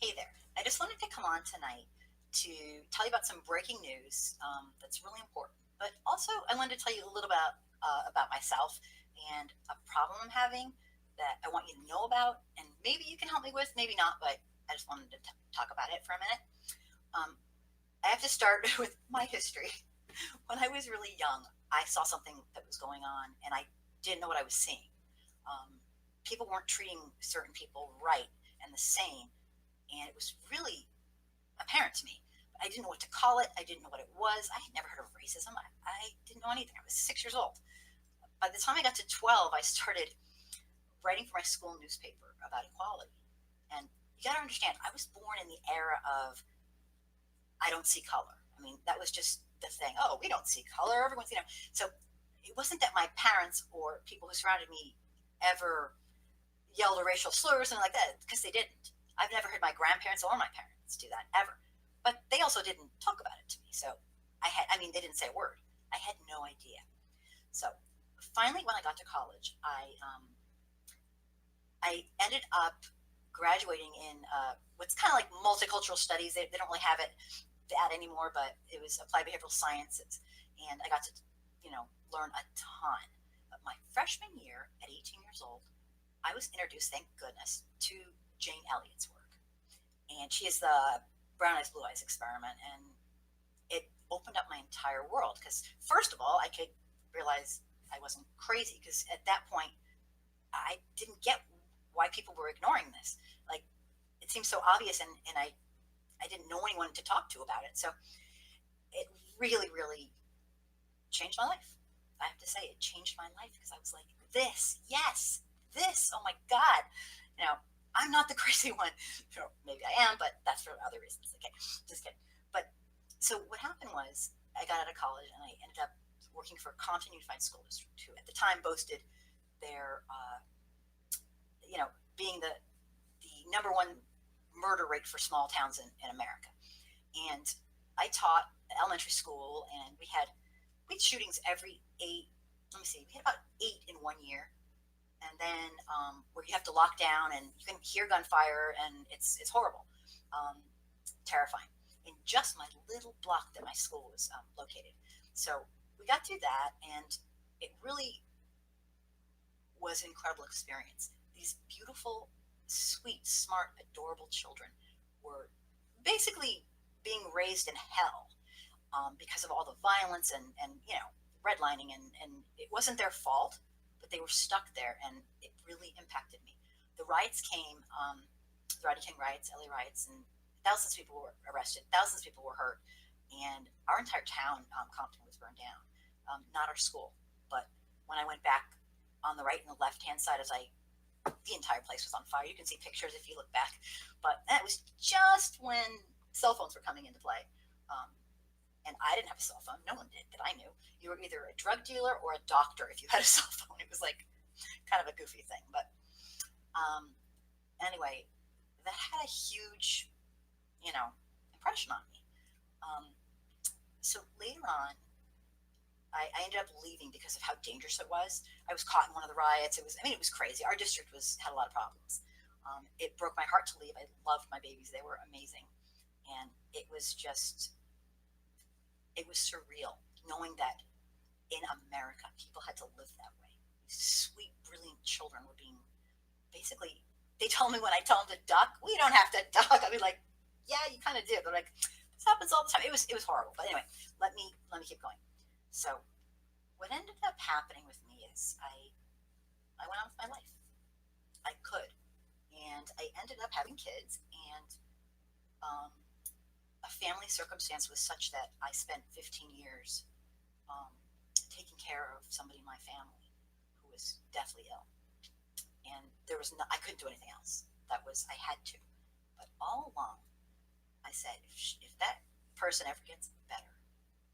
Hey there. I just wanted to come on tonight to tell you about some breaking news that's really important. But also, I wanted to tell you a little about myself and a problem I'm having that I want you to know about, and maybe you can help me with, maybe not. But I just wanted to talk about it for a minute. Um, I have to start with my history. When I was really young, I saw something that was going on, and I didn't know what I was seeing. Um, People weren't treating certain people right and the same, and it was really apparent to me. I didn't know what to call it. I didn't know what it was. I had never heard of racism. I didn't know anything. I was 6 years old. By the time I got to 12, I started writing for my school newspaper about equality. And you got to understand, I was born in the era of I don't see color. I mean, that was just the thing. Oh, we don't see color. Everyone's. So it wasn't that my parents or people who surrounded me ever yelled a racial slur or something like that, because they didn't. I've never heard my grandparents or my parents do that ever. But they also didn't talk about it to me. So they didn't say a word. I had no idea. So finally, when I got to college, I ended up graduating in what's kind of like multicultural studies. They don't really have that anymore, but it was applied behavioral sciences, and I got to, learn a ton. But my freshman year, at 18 years old, I was introduced, thank goodness, to Jane Elliott's work. And she is the brown eyes, blue eyes experiment. And it opened up my entire world because, first of all, I could realize I wasn't crazy because at that point, I didn't get why people were ignoring this. Like, it seemed so obvious, and I didn't know anyone to talk to about it. So it really, really changed my life. I have to say, it changed my life because I was like, this, yes, this, oh my God. You know, I'm not the crazy one. Maybe I am, but that's for other reasons. Okay, just kidding. But so what happened was I got out of college and I ended up working for Compton Unified School District, who at the time boasted their, being the number one murder rate for small towns in America. And I taught elementary school, and we had shootings every eight. Let me see, we had about 8 in one year, and then where you have to lock down and you can hear gunfire, and it's horrible, um, terrifying. In just my little block that my school was located, so we got through that, and it really was an incredible experience. These beautiful, sweet, smart, adorable children were basically being raised in hell because of all the violence and redlining, and it wasn't their fault, but they were stuck there, and it really impacted me. The riots came, the Rodney King riots, LA riots, and thousands of people were arrested, thousands of people were hurt, and our entire town, Compton, was burned down. Not our school, but when I went back on the right and the left hand side, the entire place was on fire. You can see pictures if you look back, but that was just when cell phones were coming into play. Um, and I didn't have a cell phone. No one did that I knew. You were either a drug dealer or a doctor if you had a cell phone. It was like kind of a goofy thing. But um, anyway, that had a huge, impression on me. Um, so later on, I ended up leaving because of how dangerous it was. I was caught in one of the riots. It was crazy. Our district had a lot of problems. It broke my heart to leave. I loved my babies. They were amazing. And it was surreal knowing that in America, people had to live that way. Sweet, brilliant children were being basically, they told me when I told them to duck, we don't have to duck. I'd be like, yeah, you kind of do. They're like, this happens all the time. It was horrible. But anyway, let me keep going. So what ended up happening with me is I went on with my life. I could. And I ended up having kids, and um, a family circumstance was such that I spent 15 years um, taking care of somebody in my family who was deathly ill. And I couldn't do anything else. I had to. But all along, I said, if that person ever gets better,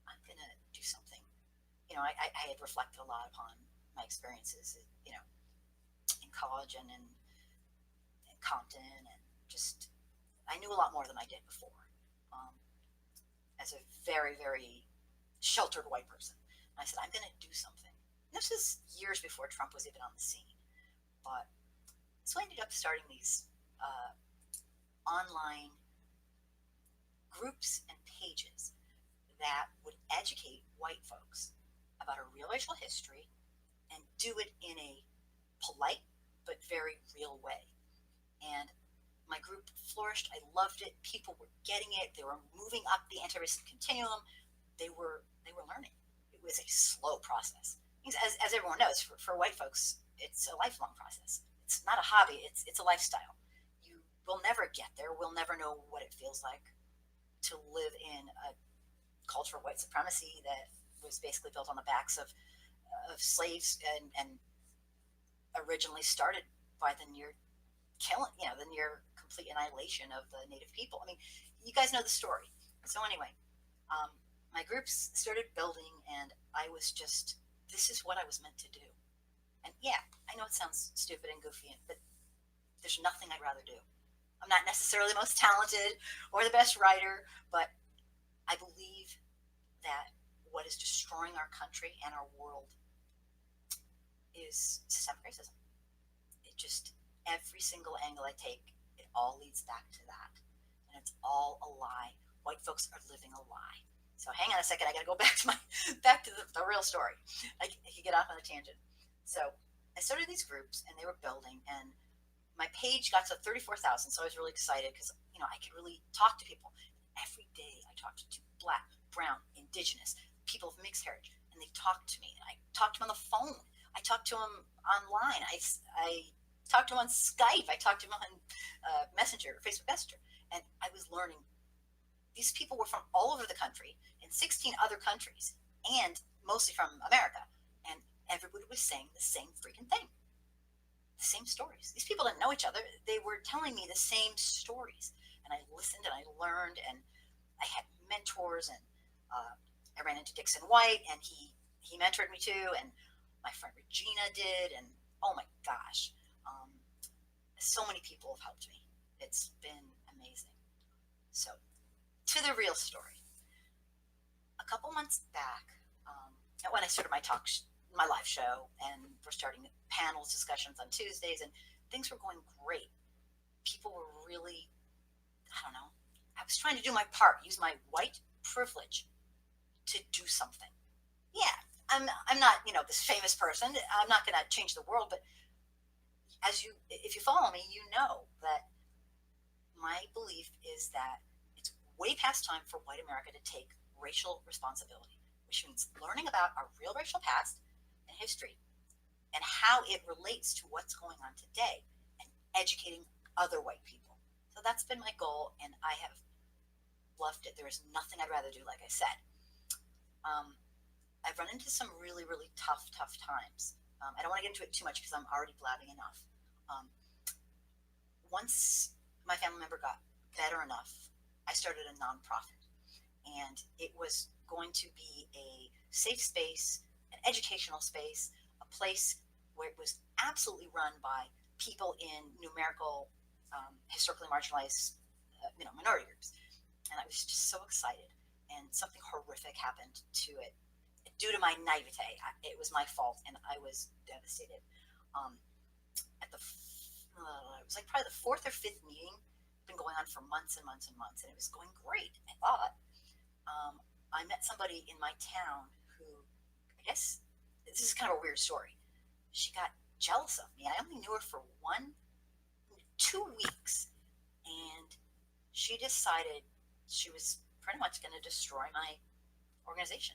I'm going to do something. I had reflected a lot upon my experiences, in college and in Compton, and just, I knew a lot more than I did before. Um, as a very, very sheltered white person. And I said, I'm going to do something. And this is years before Trump was even on the scene. But so I ended up starting these online groups and pages that would educate white folks about our real racial history and do it in a polite but very real way. And my group flourished. I loved it. People were getting it. They were moving up the anti-racist continuum. They were learning. It was a slow process. As everyone knows, for white folks, it's a lifelong process. It's not a hobby. It's a lifestyle. You will never get there. We'll never know what it feels like to live in a culture of white supremacy that was basically built on the backs of slaves and originally started by the near killing, the near complete annihilation of the native people. I mean, you guys know the story. So anyway, my groups started building, and I was just, this is what I was meant to do. And yeah, I know it sounds stupid and goofy, but there's nothing I'd rather do. I'm not necessarily the most talented or the best writer, but I believe that what is destroying our country and our world is systemic racism. It just, every single angle I take, it all leads back to that. And it's all a lie. White folks are living a lie. So hang on a second, I gotta go back to the real story. I can get off on a tangent. So I started these groups, and they were building, and my page got to 34,000. So I was really excited because I could really talk to people. Every day I talked to Black, brown, indigenous, people of mixed heritage, and they talked to me. I talked to them on the phone. I talked to them online. I talked to them on Skype. I talked to them on Messenger, Facebook Messenger, and I was learning. These people were from all over the country, in 16 other countries, and mostly from America, and everybody was saying the same freaking thing. The same stories. These people didn't know each other. They were telling me the same stories, and I listened and I learned, and I had mentors, and I ran into Dixon White, and he mentored me too, and my friend Regina did, and oh my gosh, so many people have helped me. It's been amazing. So, to the real story. A couple months back, when I started my live show, and we're starting panels, discussions on Tuesdays, and things were going great. People were really, I don't know, I was trying to do my part, use my white privilege to do something. Yeah, I'm not, this famous person. I'm not going to change the world, but if you follow me, you know that my belief is that it's way past time for white America to take racial responsibility, which means learning about our real racial past and history and how it relates to what's going on today, and educating other white people. So that's been my goal, and I have loved it. There is nothing I'd rather do, like I said. I've run into some really, really tough times. I don't want to get into it too much because I'm already blabbing enough. Once my family member got better enough, I started a nonprofit, and it was going to be a safe space, an educational space, a place where it was absolutely run by people in numerical, historically marginalized, minority groups. And I was just so excited. And something horrific happened to it due to my naivete. It was my fault, and I was devastated. It was like probably the fourth or fifth meeting. It's been going on for months and months and months, and it was going great, I thought. I met somebody in my town who, I guess, this is kind of a weird story. She got jealous of me. I only knew her for 2 weeks, and she decided she was pretty much going to destroy my organization.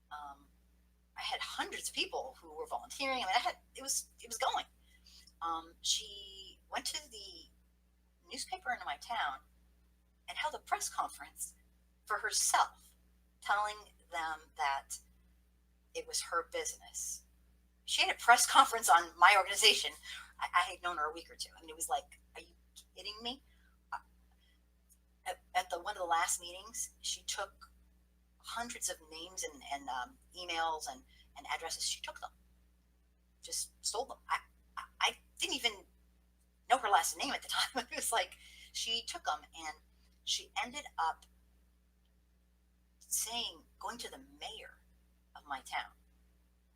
I had hundreds of people who were volunteering. I mean, it was going. She went to the newspaper in my town and held a press conference for herself, telling them that it was her business. She had a press conference on my organization. I had known her a week or two. I mean, it was like, are you kidding me? At one of the last meetings, she took hundreds of names and emails and addresses. She took them, just stole them. I didn't even know her last name at the time. It was like she took them, and she ended up going to the mayor of my town.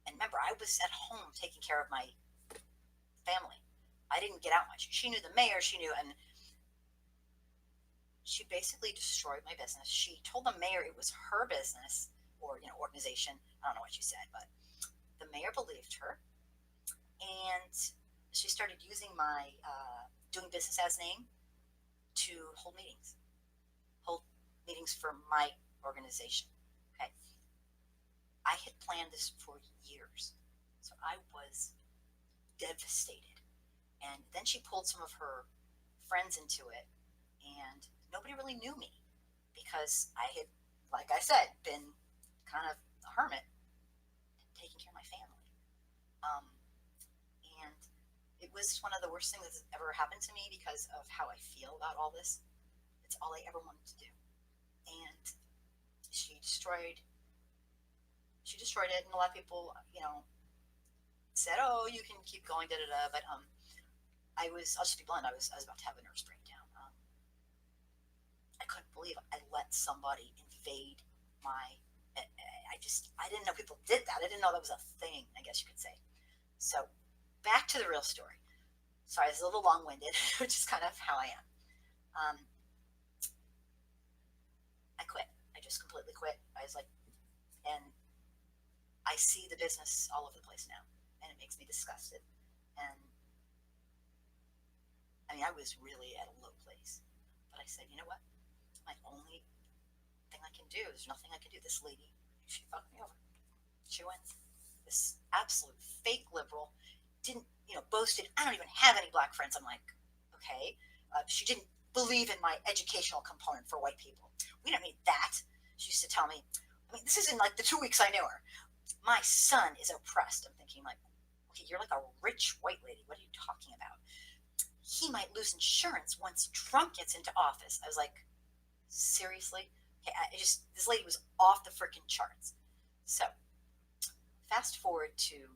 And remember, I was at home taking care of my family. I didn't get out much. She knew the mayor. She knew, and she basically destroyed my business. She told the mayor it was her business or organization. I don't know what she said, but the mayor believed her, and she started using my doing business as name to hold meetings for my organization. Okay, I had planned this for years, so I was devastated. And then she pulled some of her friends into it, and nobody really knew me because I had, like I said, been kind of a hermit, taking care of my family. Um, and it was one of the worst things that's ever happened to me because of how I feel about all this. It's all I ever wanted to do. And she destroyed she destroyed it, and a lot of people, said, "Oh, you can keep going, da da da." But I'll just be blunt. I was about to have a nervous breakdown. I couldn't believe I let somebody invade my. I didn't know people did that. I didn't know that was a thing, I guess you could say. So, back to the real story. Sorry, it's a little long winded, which is kind of how I am. Um, I quit. I just completely quit. I was like, and I see the business all over the place now, and it makes me disgusted. And I mean, I was really at a low place, but I said, you know what? My only thing I can do, there's nothing I can do. This lady, she fucked me over. She wins. This absolute fake liberal didn't, boasted, I don't even have any black friends. I'm like, okay. She didn't believe in my educational component for white people. We don't need that. She used to tell me, I mean, this is in like the 2 weeks I knew her. My son is oppressed. I'm thinking like, okay, you're like a rich white lady. What are you talking about? He might lose insurance once Trump gets into office. I was like, seriously? Okay, this lady was off the freaking charts. So, fast forward to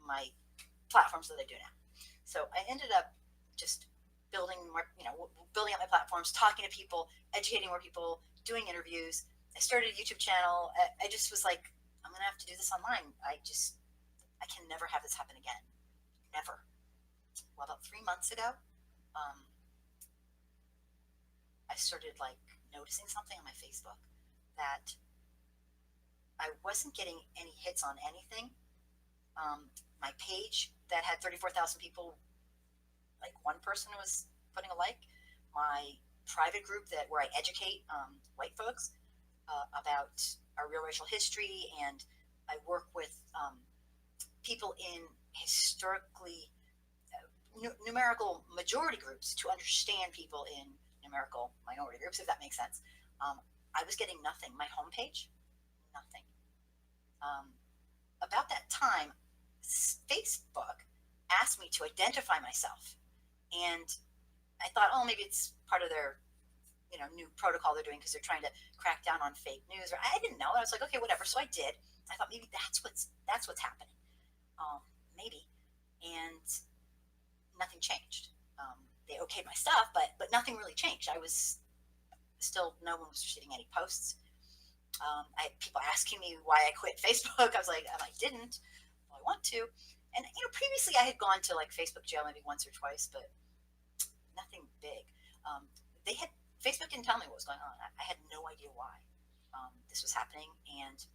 my platforms that I do now. So I ended up just building more, building up my platforms, talking to people, educating more people, doing interviews. I started a YouTube channel. I just was like, I'm gonna have to do this online. I can never have this happen again. Never. Well, about 3 months ago, um, I started like noticing something on my Facebook that I wasn't getting any hits on anything. My page that had 34,000 people, like one person was putting a like. My private group where I educate white folks about our real racial history, and I work with people in historically numerical majority groups to understand people in numerical minority groups, if that makes sense. I was getting nothing. My homepage, nothing. About that time, Facebook asked me to identify myself, and I thought, oh, maybe it's part of their new protocol they're doing because they're trying to crack down on fake news. Or I didn't know. I was like, okay, whatever. So I did. I thought maybe that's what's happening. Maybe, and nothing changed. They okayed my stuff, but nothing really changed. I was still, no one was receiving any posts. I had people asking me why I quit Facebook. I was like, I didn't. Well, I want to. And previously I had gone to like Facebook jail maybe once or twice, but nothing big. They had Facebook didn't tell me what was going on. I had no idea why this was happening, and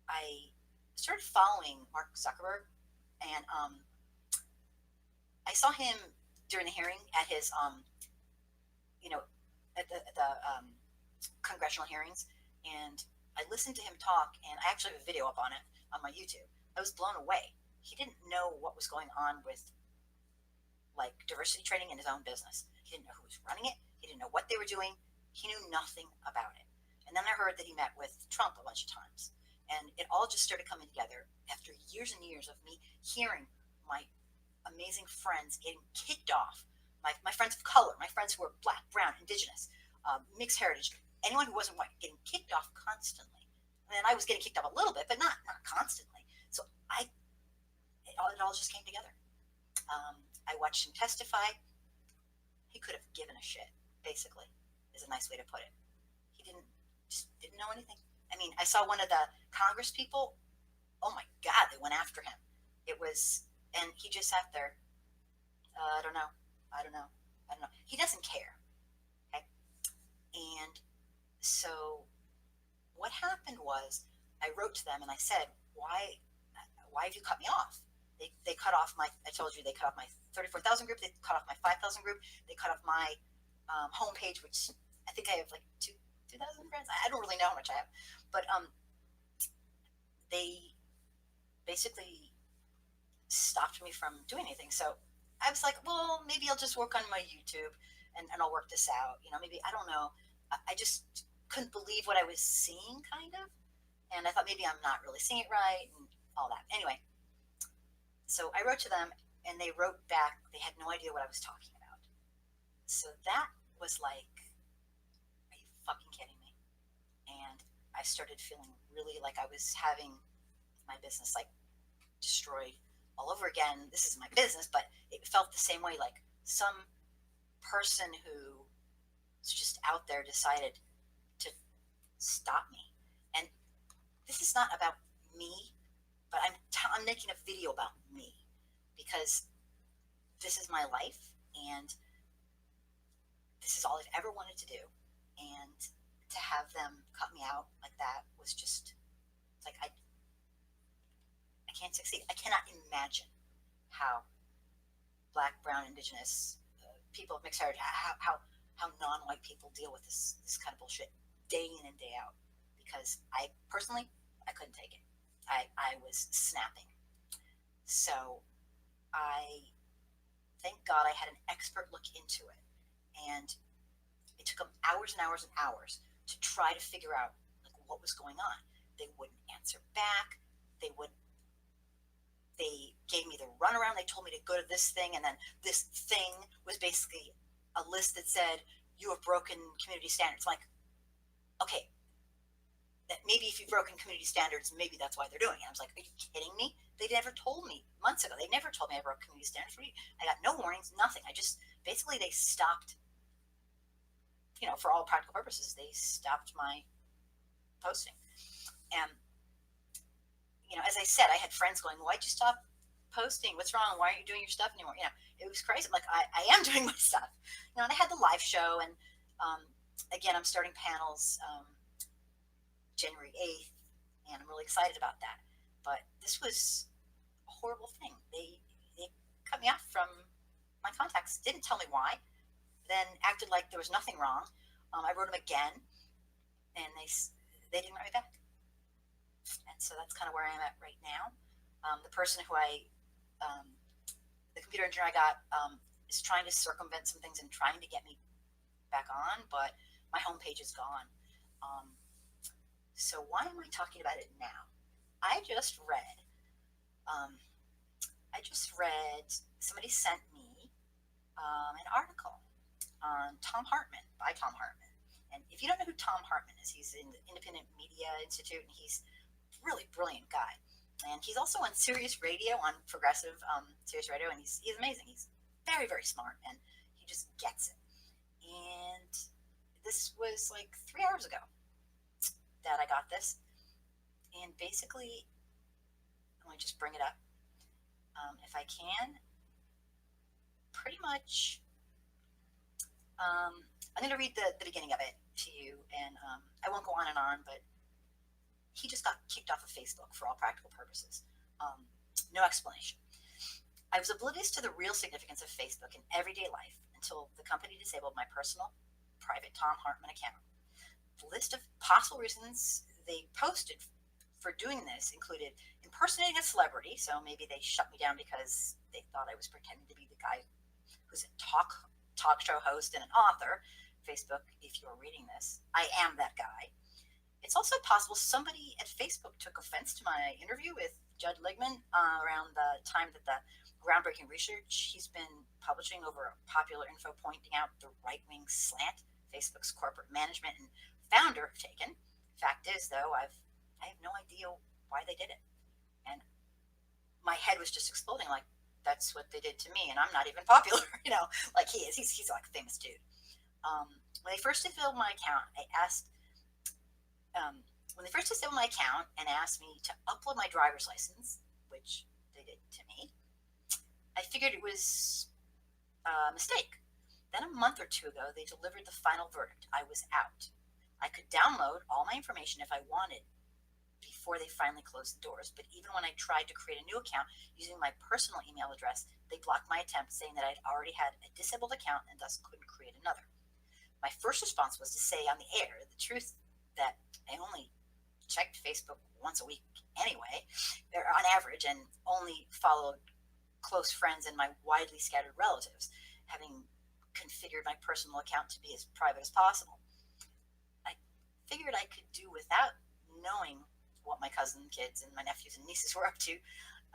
I started following Mark Zuckerberg, and I saw him during the hearing at his at the congressional hearings, and I listened to him talk, and I actually have a video up on it on my YouTube. I was blown away. He didn't know what was going on with like diversity training in his own business. He didn't know who was running it. He didn't know what they were doing. He knew nothing about it. And then I heard that he met with Trump a bunch of times. And it all just started coming together after years and years of me hearing my amazing friends getting kicked off. My friends of color, my friends who were black, brown, indigenous, mixed heritage, anyone who wasn't white, getting kicked off constantly. And I was getting kicked off a little bit, but not constantly. So it all just came together. I watched him testify. He could have given a shit, basically, is a nice way to put it. He just didn't know anything. I mean, I saw one of the Congress people. Oh my God, they went after him. And he just sat there. I don't know. He doesn't care. was I wrote to them and I said, why have you cut me off? They cut off my, I told you, they cut off my 34,000 group, they cut off my 5,000 group, they cut off my homepage, which I think I have like 2,000 friends. I don't really know how much I have, but they basically stopped me from doing anything. So I was like, well, maybe I'll just work on my YouTube and I'll work this out. Maybe, I don't know. I just couldn't believe what I was seeing, kind of. And I thought maybe I'm not really seeing it right and all that. Anyway, so I wrote to them and they wrote back. They had no idea what I was talking about. So that was like, are you fucking kidding me? And I started feeling really like I was having my business like destroyed all over again. This is my business, but it felt the same way, like some person who was just out there decided to stop me. And this is not about me, but I'm making a video about me because this is my life and this is all I've ever wanted to do. And to have them cut me out like that was just like, I can't succeed. I cannot imagine how Black, brown, indigenous people of mixed heritage, how non-white people deal with this kind of bullshit day in and day out. Because I personally, I couldn't take it. I was snapping. So I thank God I had an expert look into it, and it took them hours and hours and hours to try to figure out like what was going on. They wouldn't answer back. They gave me the runaround. They told me to go to this thing, and then this thing was basically a list that said, you have broken community standards. Like, okay, that maybe if you've broken community standards, maybe that's why they're doing it. I was like, are you kidding me? They never told me months ago. They never told me I broke community standards. I got no warnings, nothing. I just, basically they stopped, for all practical purposes, they stopped my posting. And as I said, I had friends going, why'd you stop posting? What's wrong? Why aren't you doing your stuff anymore? It was crazy. I'm like, I am doing my stuff. And I had the live show, and again, I'm starting panels January 8th, and I'm really excited about that. But this was a horrible thing. They cut me off from my contacts, didn't tell me why, then acted like there was nothing wrong. I wrote them again, and they didn't write me back. And so that's kind of where I am at right now. The person who the computer engineer I got is trying to circumvent some things and trying to get me back on, but my homepage is gone. So why am I talking about it now? I just read, somebody sent me an article on Tom Hartman, by Tom Hartman. And if you don't know who Tom Hartman is, he's in the Independent Media Institute, and he's really brilliant guy, and he's also on Sirius Radio, on progressive Sirius Radio, and he's amazing. He's very, very smart, and he just gets it. And this was like 3 hours ago that I got this, and basically I'm going to just bring it up if I can. Pretty much I'm going to read the beginning of it to you, and I won't go on and on, but he just got kicked off of Facebook for all practical purposes. No explanation. I was oblivious to the real significance of Facebook in everyday life until the company disabled my personal, private Tom Hartman account. The list of possible reasons they posted for doing this included impersonating a celebrity, so maybe they shut me down because they thought I was pretending to be the guy who's a talk show host and an author. Facebook, if you're reading this, I am that guy. It's also possible somebody at Facebook took offense to my interview with Judd Ligman around the time that the groundbreaking research he's been publishing over popular info pointing out the right-wing slant Facebook's corporate management and founder have taken. Fact is, though, I have no idea why they did it. And my head was just exploding, like, that's what they did to me, and I'm not even popular, like he is. He's like a famous dude. When they first disabled my account, and asked me to upload my driver's license, which they did to me, I figured it was a mistake. Then a month or two ago, they delivered the final verdict. I was out. I could download all my information if I wanted, before they finally closed the doors. But even when I tried to create a new account using my personal email address, they blocked my attempt, saying that I'd already had a disabled account and thus couldn't create another. My first response was to say on the air the truth that I only checked Facebook once a week anyway, or on average, and only followed close friends and my widely scattered relatives, having configured my personal account to be as private as possible. I figured I could do without knowing what my cousin kids and my nephews and nieces were up to.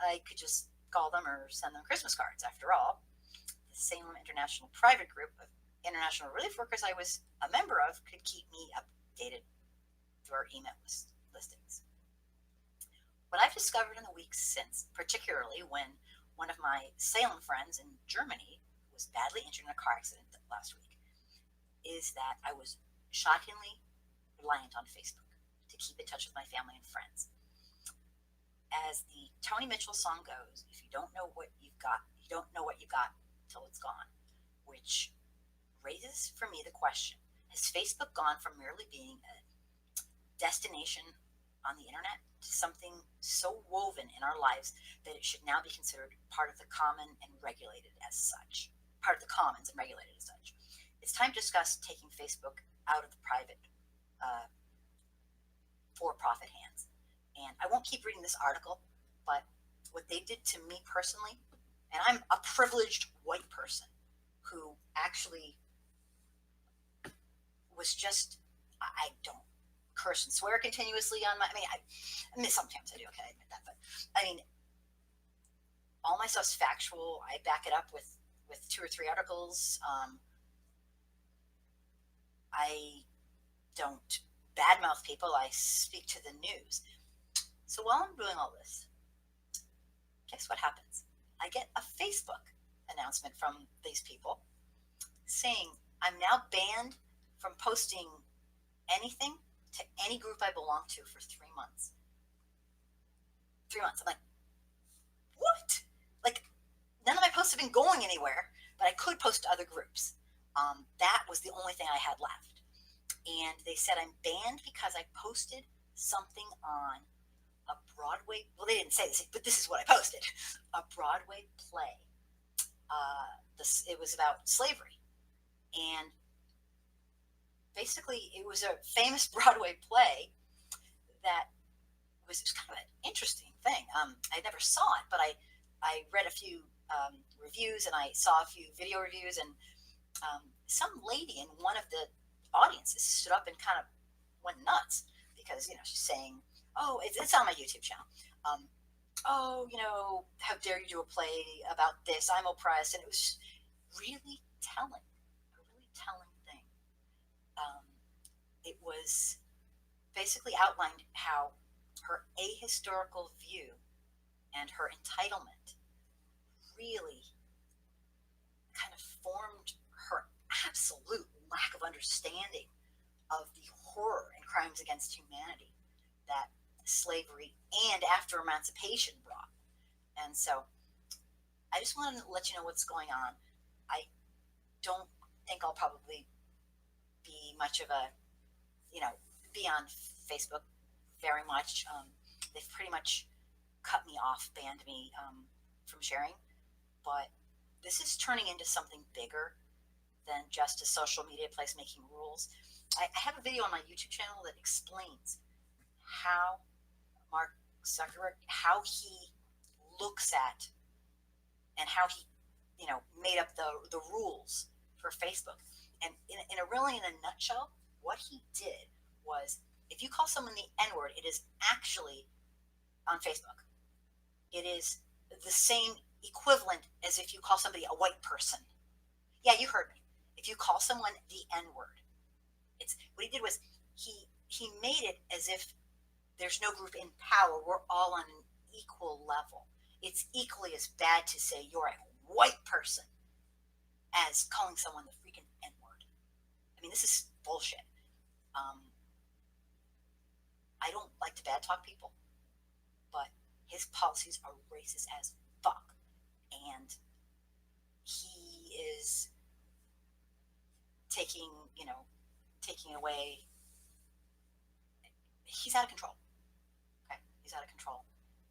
I could just call them or send them Christmas cards. After all, the Salem International private group of international relief workers I was a member of could keep me updated through our email listings. What I've discovered in the weeks since, particularly when one of my Salem friends in Germany was badly injured in a car accident last week, is that I was shockingly reliant on Facebook to keep in touch with my family and friends. As the Toni Mitchell song goes, if you don't know what you've got, you don't know what you got till it's gone, which raises for me the question, has Facebook gone from merely being a destination on the internet to something so woven in our lives that it should now be considered part of the common and regulated as such, part of the commons and regulated as such? It's time to discuss taking Facebook out of the private for-profit hands. And I won't keep reading this article, but what they did to me personally, and I'm a privileged white person who actually was just, I don't curse and swear continuously on my, I mean, sometimes I do, okay, I admit that, but I mean, all my stuff's factual. I back it up with 2 or 3 articles. I don't badmouth people. I speak to the news. So while I'm doing all this, guess what happens? I get a Facebook announcement from these people saying I'm now banned from posting anything to any group I belong to for 3 months. 3 months. I'm like, what? Like, none of my posts have been going anywhere, but I could post to other groups. That was the only thing I had left. And they said I'm banned because I posted something on a Broadway, well, they didn't say this, but this is what I posted, a Broadway play. It was about slavery. And basically, it was a famous Broadway play that was kind of an interesting thing. I never saw it, but I read a few reviews and I saw a few video reviews, and some lady in one of the audiences stood up and kind of went nuts because, she's saying, oh, it's on my YouTube channel. Oh, how dare you do a play about this? I'm oppressed. And it was just really telling, a really telling thing. It was basically outlined how her ahistorical view and her entitlement really kind of formed her absolute lack of understanding of the horror and crimes against humanity that slavery and after emancipation brought. And so I just wanted to let you know what's going on. I don't think I'll probably be much of a, be on Facebook very much. They've pretty much cut me off, banned me from sharing. But this is turning into something bigger than just a social media place making rules. I have a video on my YouTube channel that explains how Mark Zuckerberg, how he looks at and how he, made up the rules for Facebook. And in a nutshell, what he did was, if you call someone the N-word, it is actually on Facebook. It is the same equivalent as if you call somebody a white person. Yeah, you heard me. If you call someone the N-word, it's what he did was he made it as if there's no group in power. We're all on an equal level. It's equally as bad to say you're a white person as calling someone the freaking N-word. I mean, this is bullshit. I don't like to bad talk people, but his policies are racist as fuck. And he is taking away, he's out of control. He's out of control.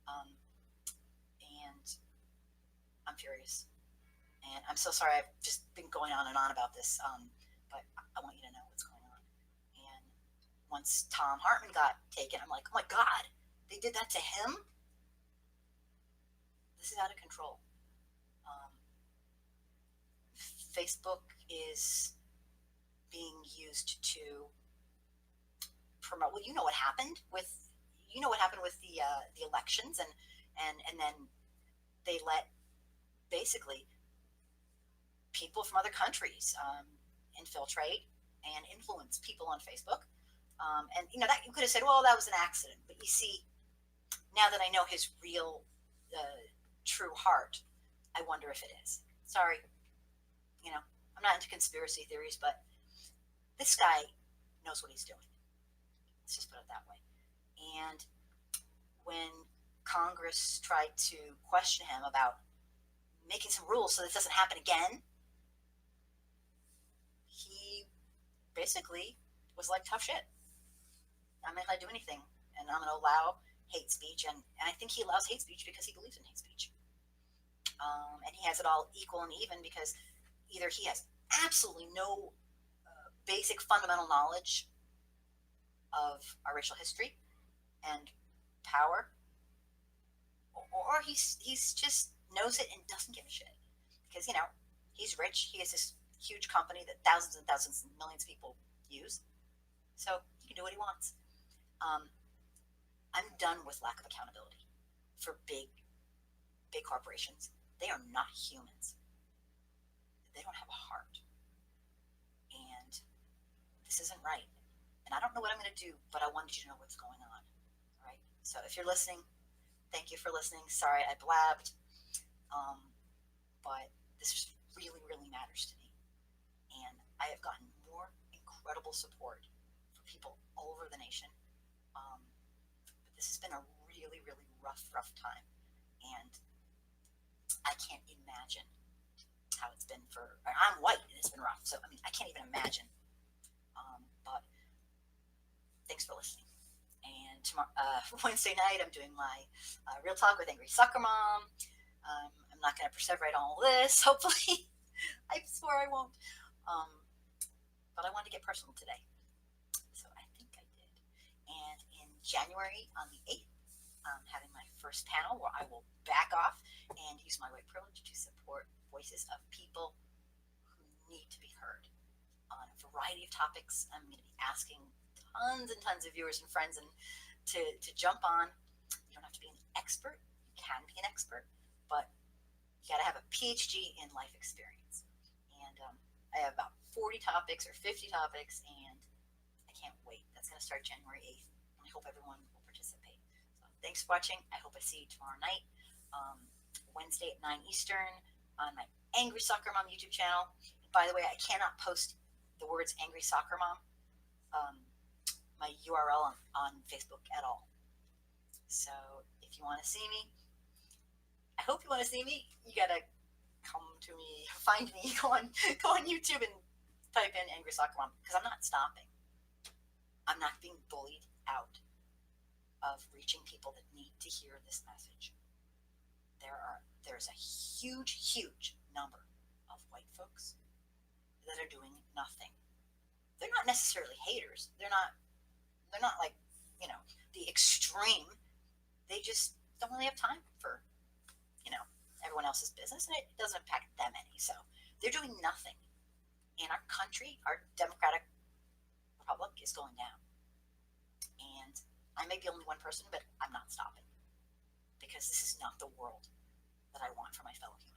And I'm furious. And I'm so sorry. I've just been going on and on about this, but I want you to know what's going on. And once Tom Hartman got taken, I'm like, oh my God, they did that to him? This is out of control. Um, Facebook is being used to promote. Well, you know what happened with the elections, and then they let basically people from other countries infiltrate and influence people on Facebook. And that you could have said, well, that was an accident. But you see, now that I know his real, true heart, I wonder if it is. Sorry, I'm not into conspiracy theories, but this guy knows what he's doing. Let's just put it that way. And when Congress tried to question him about making some rules so this doesn't happen again, he basically was like, tough shit. I'm not going to do anything, and I'm going to allow hate speech. And I think he allows hate speech because he believes in hate speech. And he has it all equal and even because either he has absolutely no basic fundamental knowledge of our racial history and power, or he's just knows it and doesn't give a shit because he's rich. He has this huge company that thousands and thousands and millions of people use, so he can do what he wants. I'm done with lack of accountability for big corporations. They are not humans. They don't have a heart, and this isn't right. And I don't know what I'm going to do, but I wanted you to know what's going on. All right. So if you're listening, thank you for listening. Sorry I blabbed, but this really, really matters to me. And I have gotten more incredible support from people all over the nation. But this has been a really, really rough time. And I can't imagine how it's been I'm white and it's been rough. So, I can't even imagine. But thanks for listening. And tomorrow, Wednesday night, I'm doing my Real Talk with Angry Soccer Mom. I'm not going to perseverate on all this, hopefully. I swear I won't. But I wanted to get personal today. So I think I did. And in January, on the 8th, I'm having my first panel where I will back off and use my white privilege to support voices of people who need to be heard on a variety of topics. I'm going to be asking tons and tons of viewers and friends and to jump on. You don't have to be an expert. You can be an expert, but you got to have a PhD in life experience. And I have about 40 topics or 50 topics, and I can't wait. That's going to start January 8th, and I hope everyone will participate. So thanks for watching. I hope I see you tomorrow night, Wednesday at 9 Eastern on my Angry Soccer Mom YouTube channel. And by the way, I cannot post the words Angry Soccer Mom, my URL on Facebook at all. So if you want to see me, I hope you want to see me. You gotta come to me, find me, go on YouTube and type in Angry Soccer Mom, because I'm not stopping. I'm not being bullied out of reaching people that need to hear this message. There's a huge number of white folks that are doing nothing. They're not necessarily haters. They're not like, the extreme. They just don't really have time for, everyone else's business, and it doesn't impact them any. So they're doing nothing. And our country, our democratic republic, is going down. And I may be only one person, but I'm not stopping, because this is not the world that I want for my fellow humans.